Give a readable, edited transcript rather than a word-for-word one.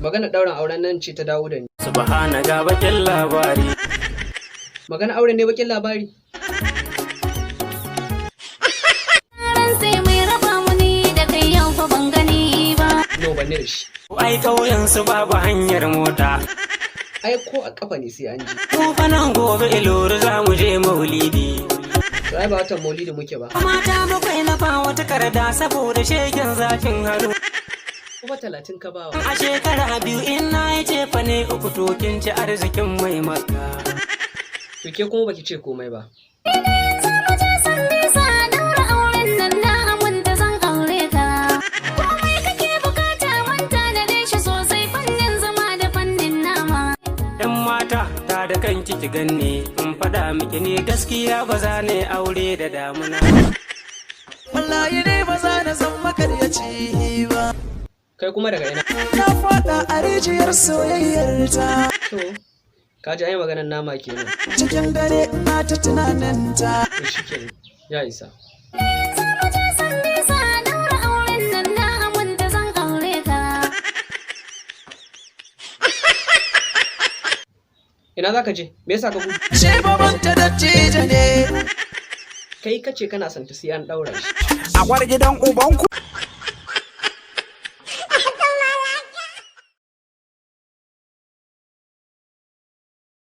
Magana ɗaurin auren nan ce ta dawo da ni. Subhana ga bakin labari. Magana auren ne bakin labari. sai mai raba mu ni da kai yau fa ban gani ba. No ban ne da shi. Ai kauyen su babu hanyar mota. Ai ko a kafa ne sai an ji. Ko nan gobe Ilori za mu je Maulidi. To ai ba watan Maulidi muke ba. Mata bakwai na ba wata karda saboda shegen zafin hannu. Kuma 30 ka bawa. A shekara 2 in na yi cefa ne 3 to kin ci arzikin mai maka. To ke kuma baki ce komai ba. Ta da kanki ki ganne in faɗa miki ne gaskiya ba za ne aure da damuna. Wallahi ne ba za na san makaryaci ba. Kai kuma daga ina? Na faɗa a rijiyar soyayyar ta. To, ka ji ai maganar nama kenan. Cikin dare na ta tunanin ta. To shikenan, ya isa. Ina za ka je? Me yasa ka gudu? Shi babanta dattijo ne. Kai kace kana son ta sai an daura shi. A gidan ubanku.